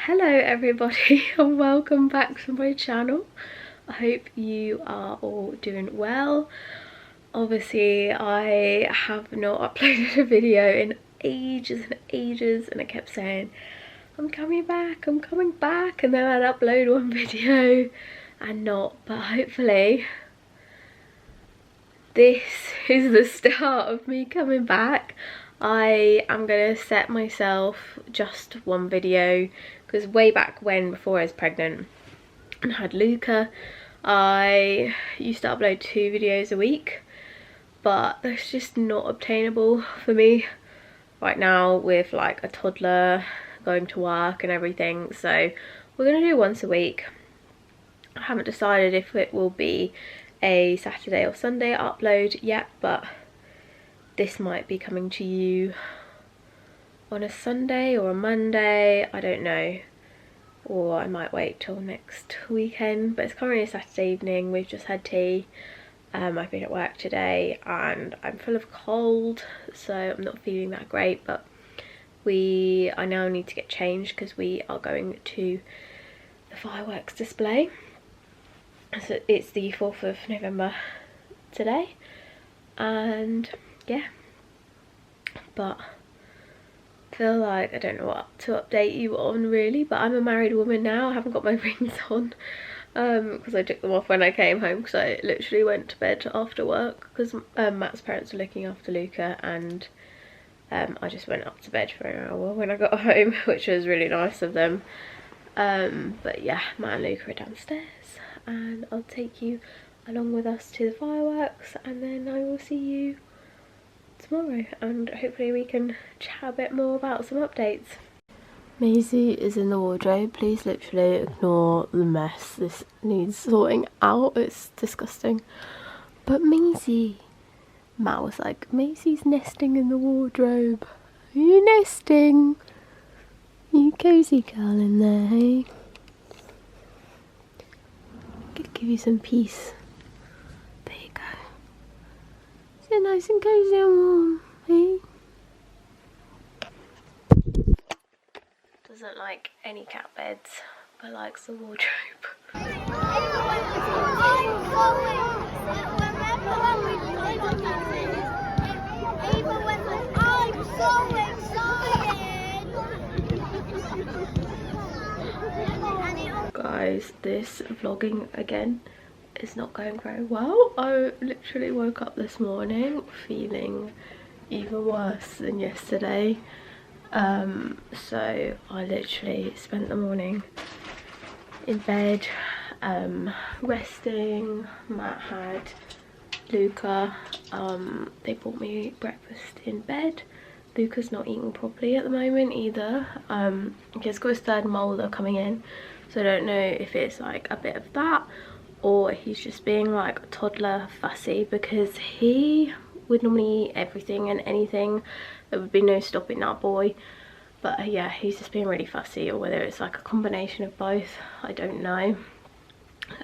Hello everybody and welcome back to my channel. I hope you are all doing well. Obviously I have not uploaded a video in ages and ages, and I kept saying I'm coming back, and then I'd upload one video and not, but hopefully this is the start of me coming back. I am going to set myself just one video, because way back when, before I was pregnant and had Luca, I used to upload 2 videos a week, but that's just not obtainable for me right now with like a toddler, going to work and everything. So we're going to do once a week. I haven't decided if it will be a Saturday or Sunday upload yet, but this might be coming to you on a Sunday or a Monday, I don't know, or I might wait till next weekend. But it's currently a Saturday evening, we've just had tea. I've been at work today and I'm full of cold, so I'm not feeling that great, but I now need to get changed because we are going to the fireworks display. So it's the 4th of November today, and yeah, but I feel like I don't know what to update you on really, but I'm a married woman now. I haven't got my rings on because I took them off when I came home, because I literally went to bed after work because Matt's parents were looking after Luca, and I just went up to bed for an hour when I got home, which was really nice of them. But yeah, Matt and Luca are downstairs and I'll take you along with us to the fireworks, and then I will see you tomorrow and hopefully we can chat a bit more about some updates. Maisie is in the wardrobe. Please literally ignore the mess. This needs sorting out. It's disgusting. But Maisie, Matt was like, Maisie's nesting in the wardrobe. Are you nesting? You cozy girl in there, hey? Could give you some peace. There you go. So nice and cozy and warm, hey? Doesn't like any cat beds, but likes the wardrobe. Guys, this vlogging again is not going very well. I literally woke up this morning feeling even worse than yesterday. So I literally spent the morning in bed, resting. Matt had Luca. They bought me breakfast in bed. Luca's not eating properly at the moment either. He's got his 3rd molar coming in, so I don't know if it's like a bit of that or he's just being like a toddler fussy, because he would normally eat everything and anything. There would be no stopping that boy. But yeah, he's just being really fussy, or whether it's like a combination of both, I don't know.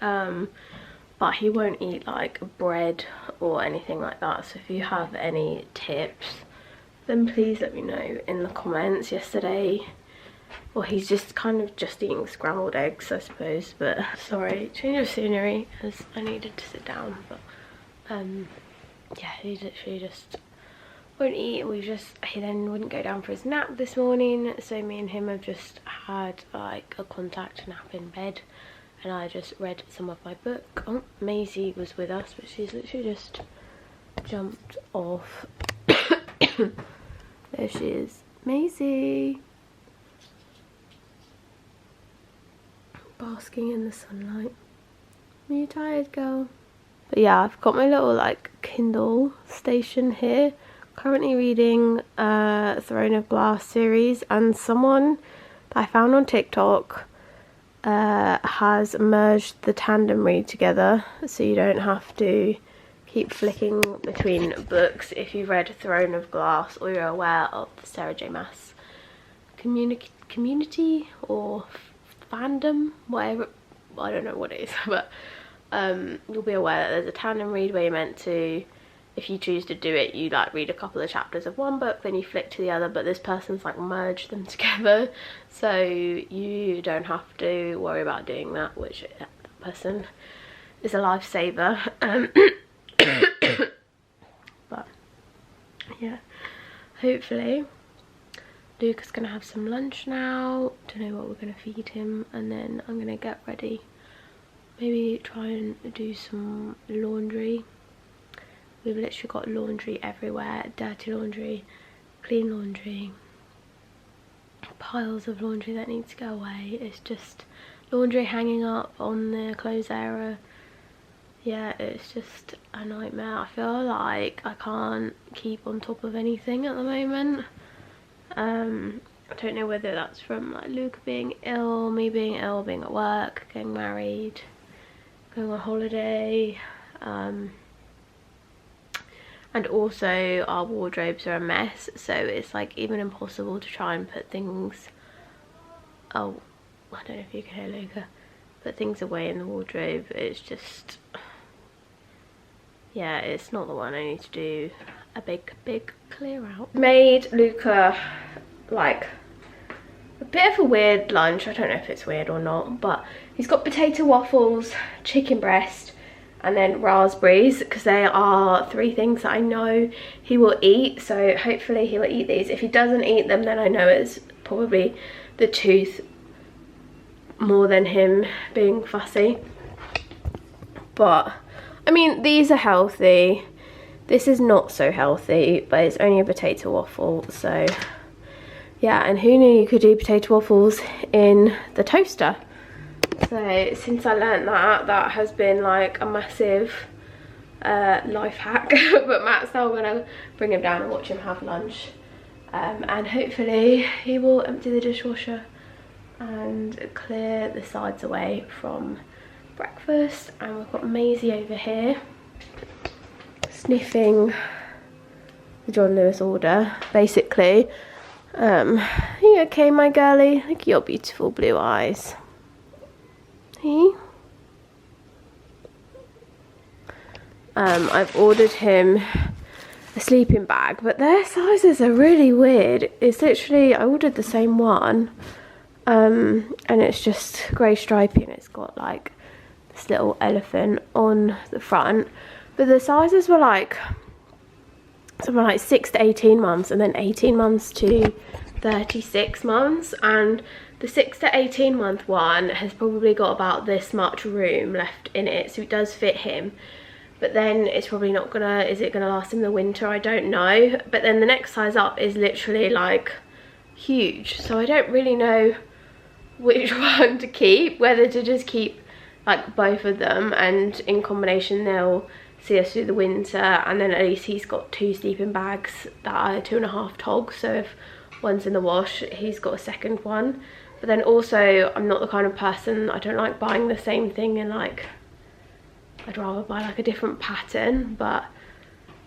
But he won't eat like bread or anything like that, so if you have any tips then please let me know in the comments. Yesterday, well, he's just kind of just eating scrambled eggs, I suppose, but sorry, change of scenery as I needed to sit down. But yeah, he literally just won't eat. He then wouldn't go down for his nap this morning, so me and him have just had like a contact nap in bed, and I just read some of my book. Oh, Maisie was with us, but she's literally just jumped off. There she is, Maisie, basking in the sunlight. Are you tired, girl? But yeah, I've got my little like Kindle station here, currently reading Throne of Glass series, and someone that I found on TikTok has merged the tandem read together, so you don't have to keep flicking between books if you've read Throne of Glass or you're aware of the Sarah J Maas community or fandom, whatever, I don't know what it is, but you'll be aware that there's a tandem read where you're meant to if you choose to do it, you like read a couple of chapters of one book, then you flick to the other, but this person's like merged them together, so you don't have to worry about doing that, which that person is a lifesaver. But yeah, hopefully Luca's gonna have some lunch now. Don't know what we're gonna feed him, and then I'm gonna get ready, maybe try and do some laundry. We've literally got laundry everywhere, dirty laundry, clean laundry, piles of laundry that need to go away. It's just laundry hanging up on the clothes area. Yeah, it's just a nightmare. I feel like I can't keep on top of anything at the moment. I don't know whether that's from like Luca being ill, me being ill, being at work, getting married, going on holiday. And also our wardrobes are a mess, so it's like even impossible to try and put things, oh, I don't know if you can hear Luca, put things away in the wardrobe. It's just, yeah, it's not the one. I need to do a big clear out. Made Luca like a bit of a weird lunch. I don't know if it's weird or not, but he's got potato waffles, chicken breast, and then raspberries, because they are 3 things that I know he will eat, so hopefully he will eat these. If he doesn't eat them, then I know it's probably the tooth more than him being fussy. But I mean, these are healthy. This is not so healthy, but it's only a potato waffle, so yeah. And who knew you could do potato waffles in the toaster? So since I learnt that, that has been like a massive life hack. But Matt's now gonna bring him down and watch him have lunch, and hopefully he will empty the dishwasher and clear the sides away from breakfast. And we've got Maisie over here sniffing the John Lewis order, basically. Are you okay, my girlie? Look at your beautiful blue eyes. I've ordered him a sleeping bag, but their sizes are really weird. It's literally, I ordered the same one, and it's just grey stripy, and it's got like this little elephant on the front, but the sizes were like something like 6 to 18 months, and then 18 months to 36 months, and the 6 to 18 month one has probably got about this much room left in it, so it does fit him. But then it's probably not gonna, is it gonna last him the winter? I don't know. But then the next size up is literally like huge, so I don't really know which one to keep, whether to just keep like both of them, and in combination they'll see us through the winter, and then at least he's got 2 sleeping bags that are 2.5 TOG, so if one's in the wash, he's got a second one. But then also, I'm not the kind of person, I don't like buying the same thing in like, I'd rather buy like a different pattern, but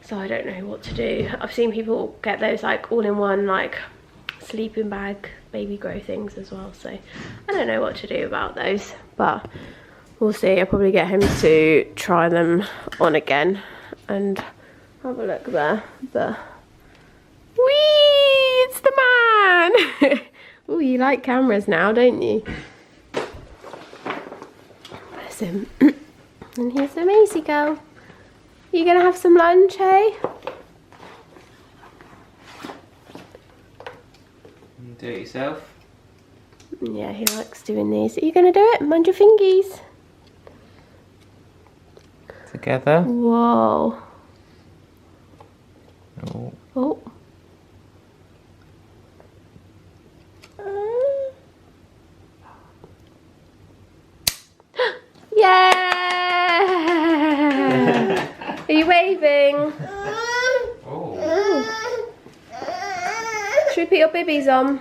so I don't know what to do. I've seen people get those like all-in-one like sleeping bag baby grow things as well, so I don't know what to do about those, but we'll see. I'll probably get him to try them on again and have a look there. But whee, it's the man. Oh, you like cameras now, don't you? Bless him. And here's the Maisie girl. You gonna have some lunch, eh? You do it yourself? Yeah, he likes doing these. Are you gonna do it? Mind your fingies. Together. Whoa. Oh. Oh. Yeah! Are you waving? Oh. Should we put your bibbies on?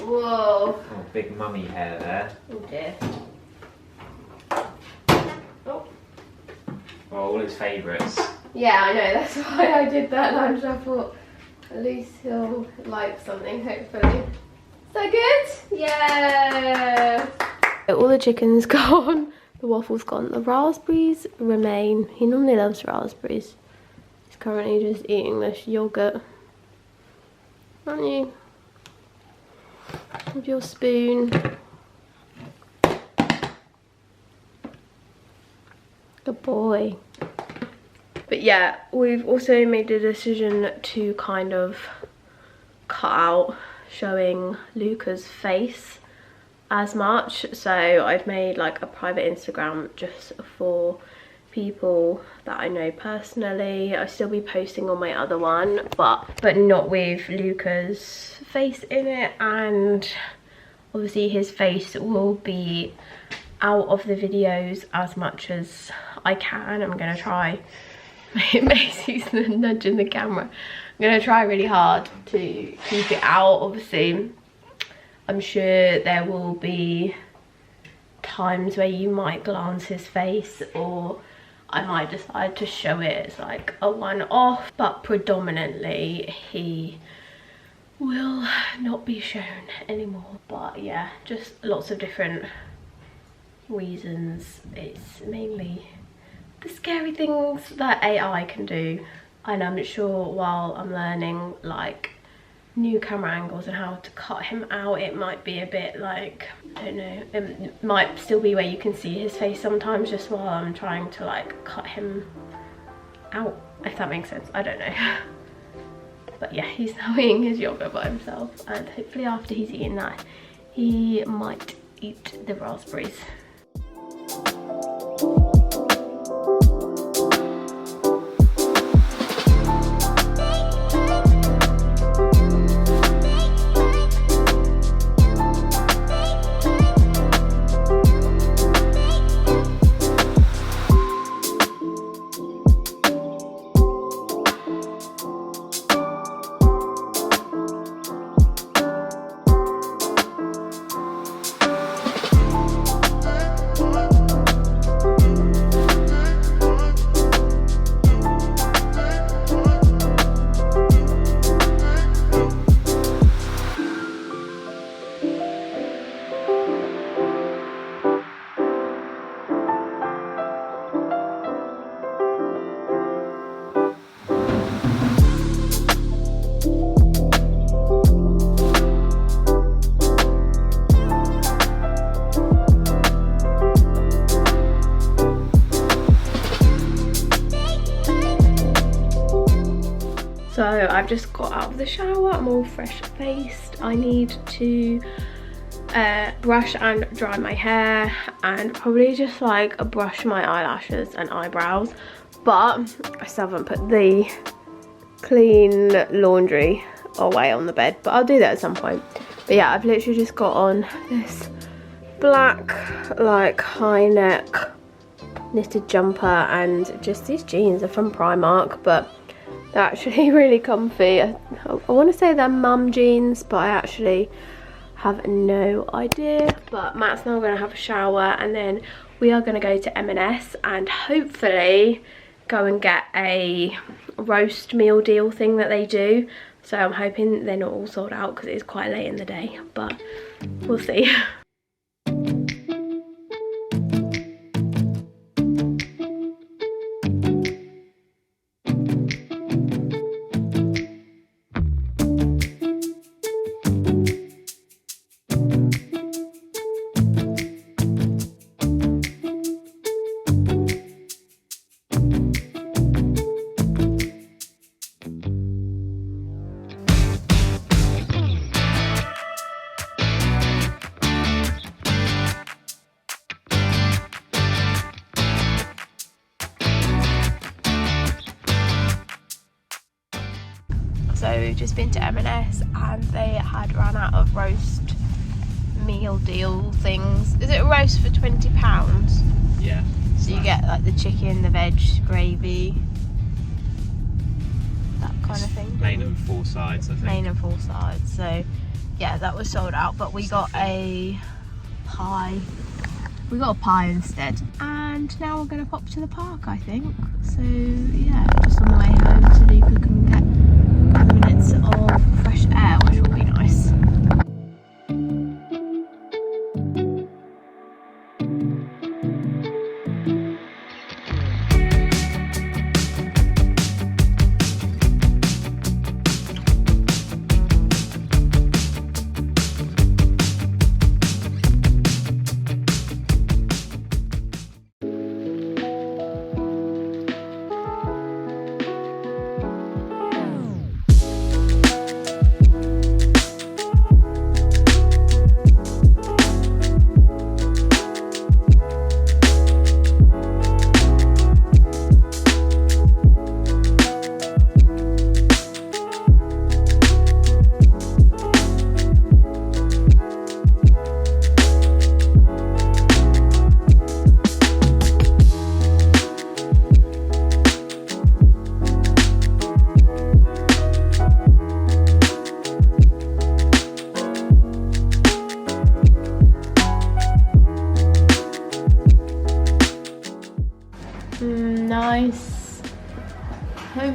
Whoa. Oh, big mummy hair there. Oh dear. Oh. Oh, all his favourites. Yeah, I know, that's why I did that lunch. I thought at least he'll like something, hopefully. Is that good? Yeah. All the chicken's gone. The waffle's gone. The raspberries remain. He normally loves raspberries. He's currently just eating this yogurt. Aren't you? With your spoon. Good boy. But yeah, we've also made the decision to kind of cut out showing Luca's face as much. So I've made like a private Instagram just for people that I know personally. I'll still be posting on my other one, but not with Luca's face in it, and obviously his face will be out of the videos as much as I can. I'm gonna try. Macy's nudging the camera. I'm gonna try really hard to keep it out. Obviously, I'm sure there will be times where you might glance his face, or I might decide to show it as like a one-off, but predominantly he will not be shown anymore. But yeah, just lots of different reasons. It's mainly the scary things that AI can do, and I'm sure while I'm learning like new camera angles and how to cut him out, it might be a bit like, I don't know, it might still be where you can see his face sometimes just while I'm trying to like cut him out, if that makes sense. I don't know. But yeah, he's now eating his yogurt by himself, and hopefully after he's eaten that he might eat the raspberries. So I've just got out of the shower, I'm all fresh faced. I need to brush and dry my hair, and probably just like brush my eyelashes and eyebrows, but I still haven't put the clean laundry away on the bed, but I'll do that at some point. But yeah, I've literally just got on this black like high neck knitted jumper, and just these jeans are from Primark, but they're actually really comfy. I want to say they're mum jeans, but I actually have no idea. But Matt's now going to have a shower, and then we are going to go to M&S and hopefully go and get a roast meal deal thing that they do. So I'm hoping they're not all sold out because it is quite late in the day, but we'll see. So we've just been to M&S and they had run out of roast meal deal things. Is it a roast for £20? Yeah. So you get like the chicken, the veg, gravy, that kind of thing. Main and full sides, I think. Main and full sides. So yeah, that was sold out, but we got a pie. We got a pie instead, and now we're going to pop to the park, I think. So yeah, just on the way home so Luca can get a couple of minutes of fresh air, which will be nice.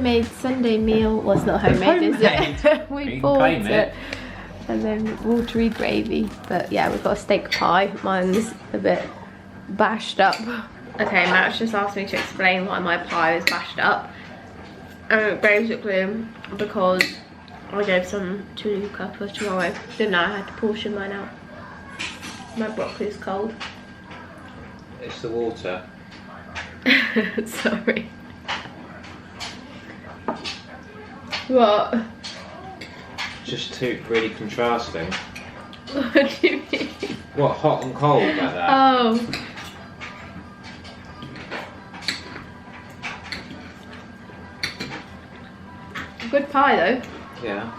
homemade Sunday meal. Well, it's not homemade, is it? We bought it. And then watery gravy. But yeah, we've got a steak pie. Mine's a bit bashed up. Okay, Matt's just asked me to explain why my pie is bashed up. Basically, because I gave some to Luca for tomorrow. Didn't I? I had to portion mine out. My broccoli's cold. It's the water. Sorry. What? Just too really contrasting. What do you mean? What, hot and cold like that? Oh. Good pie though. Yeah.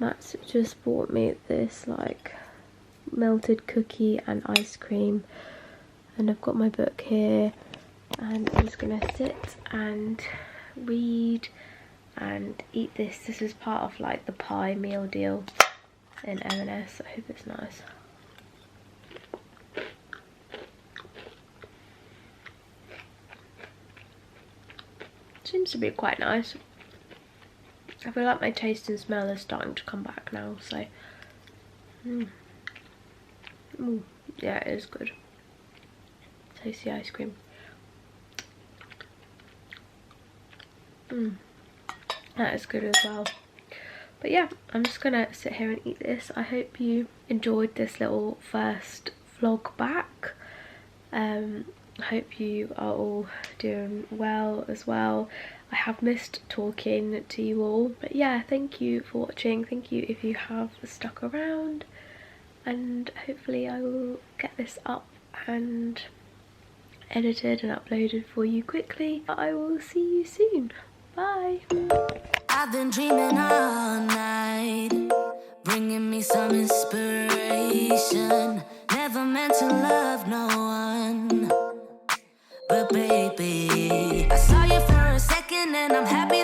Matt's just bought me this like melted cookie and ice cream, and I've got my book here, and I'm just gonna sit and read and eat this. This is part of like the pie meal deal in M&S. I hope it's nice. Seems to be quite nice. I feel like my taste and smell is starting to come back now, so yeah, it is good. Tasty ice cream. That is good as well. But yeah, I'm just gonna sit here and eat this. I hope you enjoyed this little first vlog back. I hope you are all doing well as well. I have missed talking to you all, but yeah, thank you for watching. Thank you if you have stuck around, and hopefully I will get this up and edited and uploaded for you quickly. I will see you soon. Bye. I've been dreaming all night, bringing me some inspiration. Never meant to love no one, but baby, I saw you for a second and I'm happy